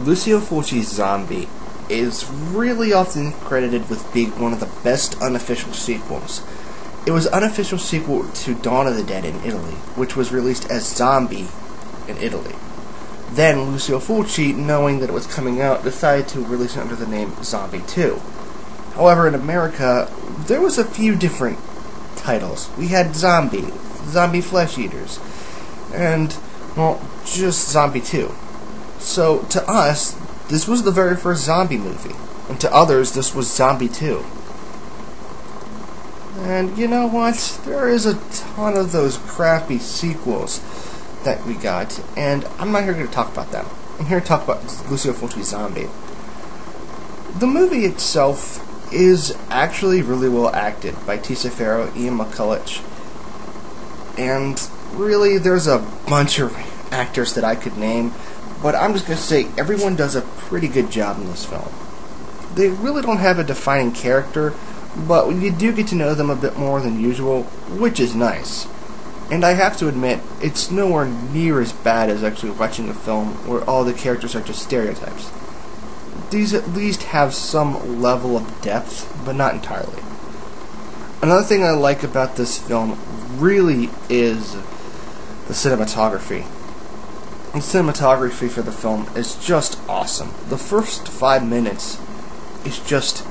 Lucio Fulci's Zombie is really often credited with being one of the best unofficial sequels. It was an unofficial sequel to Dawn of the Dead in Italy, which was released as Zombie in Italy. Then Lucio Fulci, knowing that it was coming out, decided to release it under the name Zombie 2. However, in America, there was a few different titles. We had Zombie Flesh Eaters, and, well, just Zombie 2. So, to us, this was the very first zombie movie, and to others, this was Zombie 2. And you know what? There is a ton of those crappy sequels that we got, and I'm not here to talk about them. I'm here to talk about Lucio Fulci's Zombie. The movie itself is actually really well acted by Tisa Farrow, Ian McCulloch, and really there's a bunch of actors that I could name, but I'm just going to say everyone does a pretty good job in this film. They really don't have a defining character, but you do get to know them a bit more than usual, which is nice. And I have to admit, it's nowhere near as bad as actually watching a film where all the characters are just stereotypes. These at least have some level of depth, but not entirely. Another thing I like about this film really is the cinematography. The cinematography for the film is just awesome. The first 5 minutes is just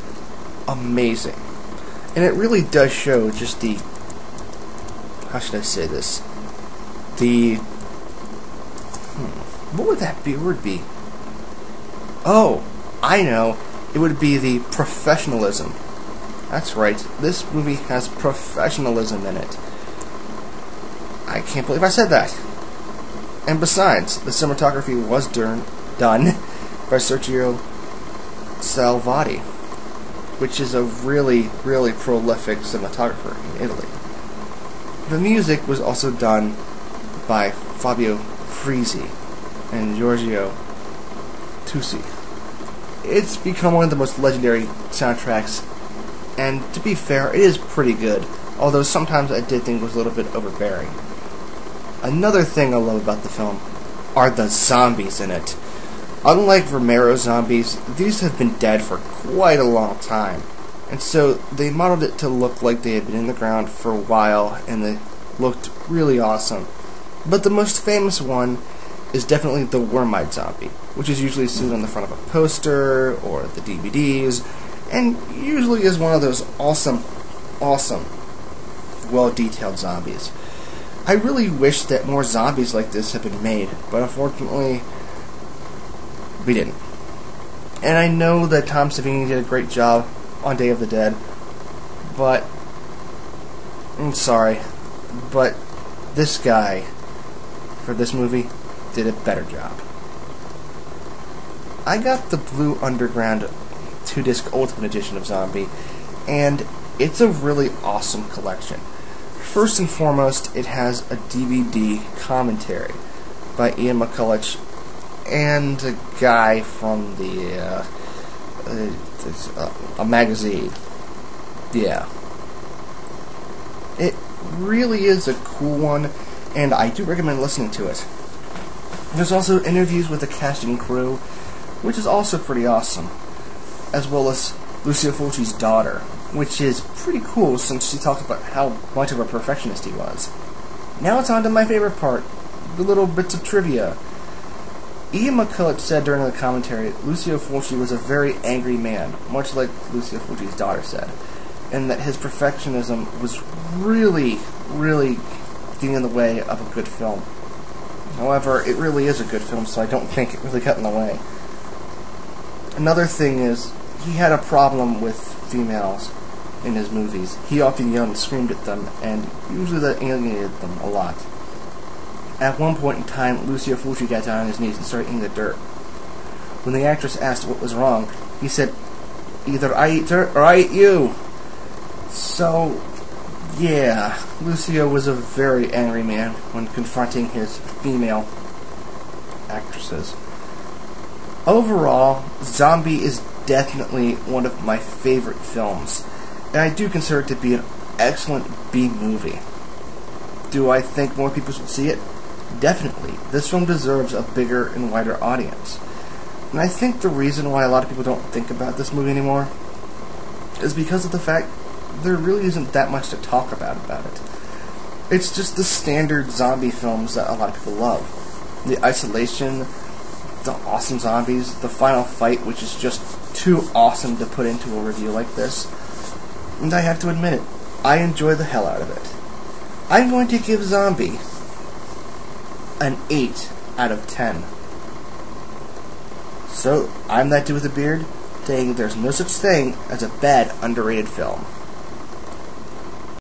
amazing. And it really does show just the, how should I say this? What would that word be? Oh, I know. It would be the professionalism. That's right. This movie has professionalism in it. I can't believe I said that. And besides, the cinematography was done by Sergio Salvati, which is a really, really prolific cinematographer in Italy. The music was also done by Fabio Frizzi and Giorgio Tusi. It's become one of the most legendary soundtracks, and to be fair, it is pretty good, although sometimes I did think it was a little bit overbearing. Another thing I love about the film are the zombies in it. Unlike Romero's zombies, these have been dead for quite a long time, and so they modeled it to look like they had been in the ground for a while, and they looked really awesome. But the most famous one is definitely the worm-eyed zombie, which is usually seen on the front of a poster or the DVDs, and usually is one of those awesome, well-detailed zombies. I really wish that more zombies like this had been made, but unfortunately, we didn't. And I know that Tom Savini did a great job on Day of the Dead, but I'm sorry, but this guy, for this movie, did a better job. I got the Blue Underground 2-disc Ultimate Edition of Zombie, and it's a really awesome collection. First and foremost, it has a DVD commentary by Ian McCulloch and a guy from a magazine. Yeah. It really is a cool one, and I do recommend listening to it. There's also interviews with the cast and crew, which is also pretty awesome, as well as Lucio Fulci's daughter, which is pretty cool since she talked about how much of a perfectionist he was. Now it's on to my favorite part, the little bits of trivia. Ian McCulloch said during the commentary Lucio Fulci was a very angry man, much like Lucio Fulci's daughter said, and that his perfectionism was really, really getting in the way of a good film. However, it really is a good film, so I don't think it really got in the way. Another thing is, he had a problem with females in his movies. He often yelled and screamed at them, and usually that alienated them a lot. At one point in time, Lucio Fulci got down on his knees and started eating the dirt. When the actress asked what was wrong, he said, "Either I eat dirt or I eat you." So, yeah, Lucio was a very angry man when confronting his female actresses. Overall, Zombie is definitely one of my favorite films, and I do consider it to be an excellent B movie. Do I think more people should see it? Definitely. This film deserves a bigger and wider audience. And I think the reason why a lot of people don't think about this movie anymore is because of the fact there really isn't that much to talk about it. It's just the standard zombie films that a lot of people love. The isolation, the awesome zombies, the final fight, which is just too awesome to put into a review like this. And I have to admit it, I enjoy the hell out of it. I'm going to give Zombie an 8 out of 10. So, I'm that dude with a beard, saying there's no such thing as a bad, underrated film.